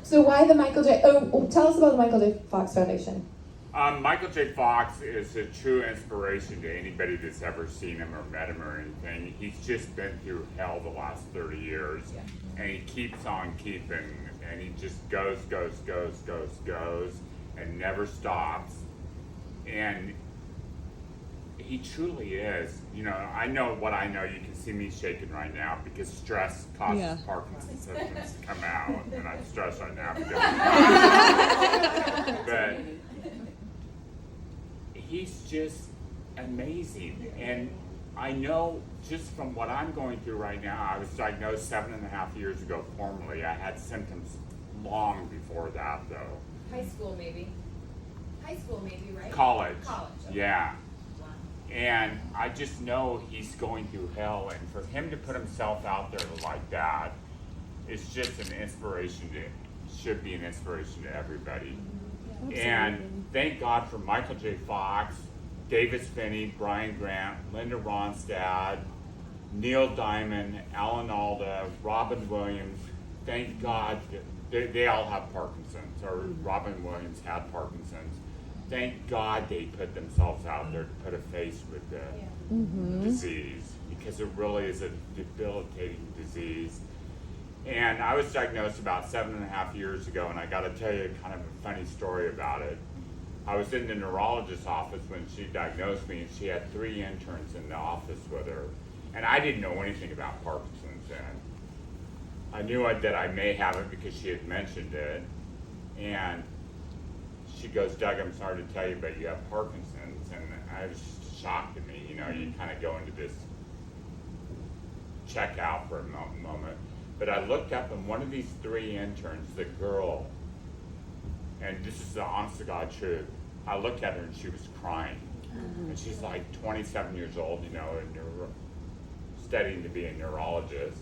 So why the Michael J. Tell us about the Michael J. Fox Foundation. Michael J. Fox is a true inspiration to anybody that's ever seen him or met him or anything. He's just been through hell the last 30 years, and he keeps on keeping, and he just goes, and never stops. And he truly is. You know, I know what I know. You can see me shaking right now because stress causes Parkinson's symptoms to come out, and I'm stressed right now. But he's just amazing. And I know just from what I'm going through right now, I was diagnosed 7.5 years ago formally. I had symptoms long before that, though. High school, maybe, right? College. Okay. Yeah. And I just know he's going through hell, and for him to put himself out there like that is just an inspiration should be an inspiration to everybody. And thank God for Michael J. Fox, Davis Finney, Brian Grant, Linda Ronstadt, Neil Diamond, Alan Alda, Robin Williams. Thank God they all have Parkinson's, or Robin Williams had Parkinson's. Thank God they put themselves out there to put a face with the disease, because it really is a debilitating disease. And I was diagnosed about 7.5 years ago, and I got to tell you kind of a funny story about it. I was in the neurologist's office when she diagnosed me, and she had 3 interns in the office with her. And I didn't know anything about Parkinson's then. I knew that I may have it because she had mentioned it. And she goes, Doug, I'm sorry to tell you, but you have Parkinson's. And I was just shocked at me. You know, you kind of go into this check out for a moment. But I looked up, and one of these 3 interns, the girl, and this is the honest to God truth, I looked at her and she was crying. And she's like 27 years old, you know, and studying to be a neurologist.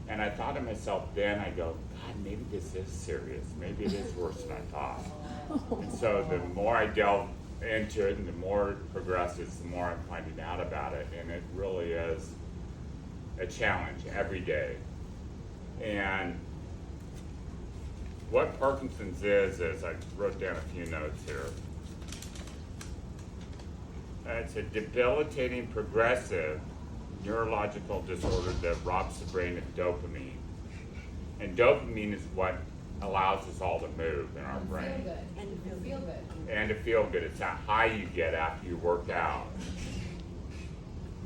And I thought to myself then, I go, God, maybe this is serious. Maybe it is worse than I thought. And so the more I delve into it and the more it progresses, the more I'm finding out about it. And it really is a challenge every day. And what Parkinson's is I wrote down a few notes here. It's a debilitating progressive neurological disorder that robs the brain of dopamine. And dopamine is what allows us all to move in our brain. Feel good. And to feel good. It's that high you get after you work out.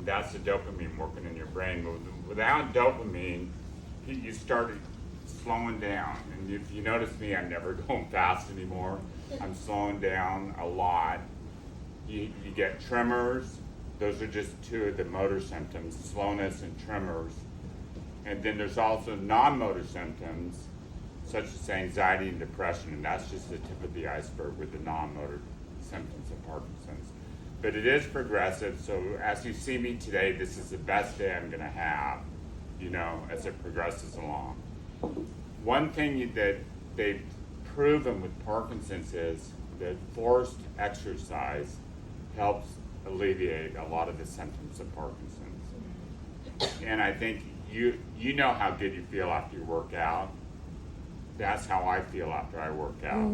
That's the dopamine working in your brain. Without dopamine, you start slowing down. And if you notice me, I'm never going fast anymore. I'm slowing down a lot. You get tremors. Those are just 2 of the motor symptoms, slowness and tremors. And then there's also non-motor symptoms, such as anxiety and depression, and that's just the tip of the iceberg with the non-motor symptoms of Parkinson's. But it is progressive, so as you see me today, this is the best day I'm gonna have, you know, as it progresses along. One thing that they've proven with Parkinson's is that forced exercise helps alleviate a lot of the symptoms of Parkinson's. And I think you know how good you feel after you work out. That's how I feel after I work out,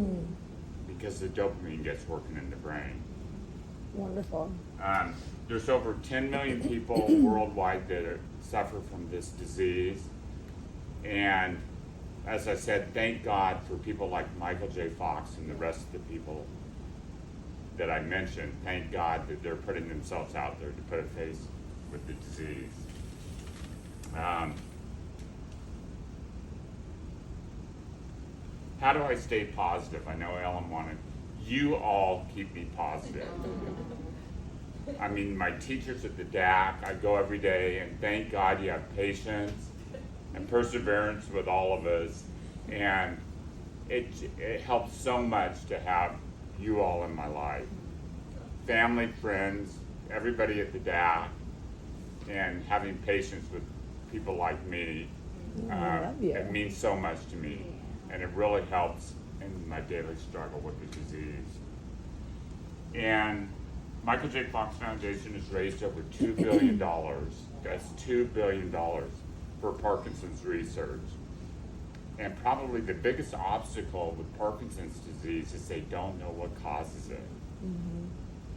because the dopamine gets working in the brain. Wonderful. There's over 10 million people worldwide that suffer from this disease. And as I said, thank God for people like Michael J. Fox and the rest of the people that I mentioned. Thank God that they're putting themselves out there to put a face with the disease. How do I stay positive? I know Ellen wanted, you all keep me positive. I mean, my teachers at the DAC, I go every day, and thank God you have patience and perseverance with all of us. And it helps so much to have you all in my life. Family, friends, everybody at the DAC, and having patience with people like me. It means so much to me, and it really helps in my daily struggle with the disease. And Michael J. Fox Foundation has raised over $2 billion. That's $2 billion for Parkinson's research. And probably the biggest obstacle with Parkinson's disease is they don't know what causes it.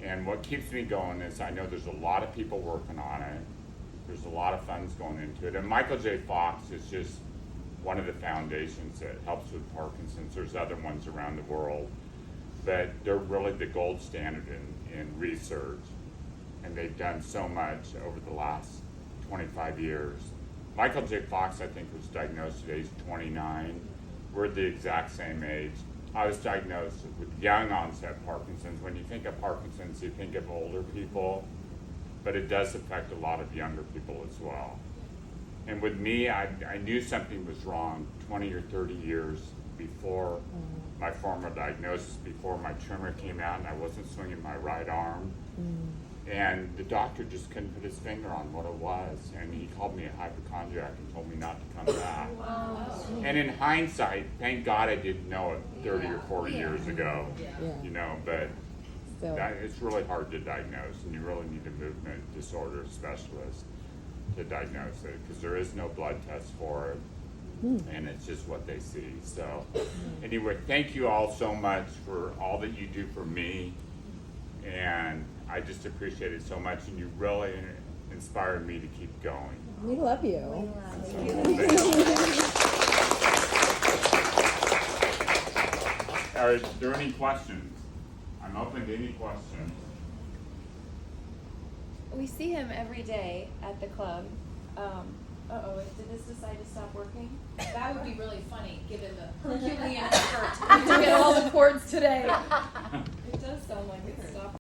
And what keeps me going is I know there's a lot of people working on it. There's a lot of funds going into it. And Michael J. Fox is just one of the foundations that helps with Parkinson's. There's other ones around the world. But they're really the gold standard in research. And they've done so much over the last 25 years. Michael J. Fox, I think, was diagnosed at age 29. We're the exact same age. I was diagnosed with young onset Parkinson's. When you think of Parkinson's, you think of older people, but it does affect a lot of younger people as well. And with me, I knew something was wrong 20 or 30 years before my former diagnosis, before my tumor came out and I wasn't swinging my right arm. And the doctor just couldn't put his finger on what it was. And he called me a hypochondriac and told me not to come back. And in hindsight, thank God I didn't know it 30 or 40 years ago. You know, but it's really hard to diagnose, and you really need a movement disorder specialist to diagnose it, because there is no blood test for it. And it's just what they see. So anyway, thank you all so much for all that you do for me. And I just appreciate it so much, and you really inspired me to keep going. We love you. Are there any questions? I'm open to any questions. We see him every day at the club. Did this decide to stop working? That would be really funny, given the Herculean effort to get all the cords today. It does sound like it stopped.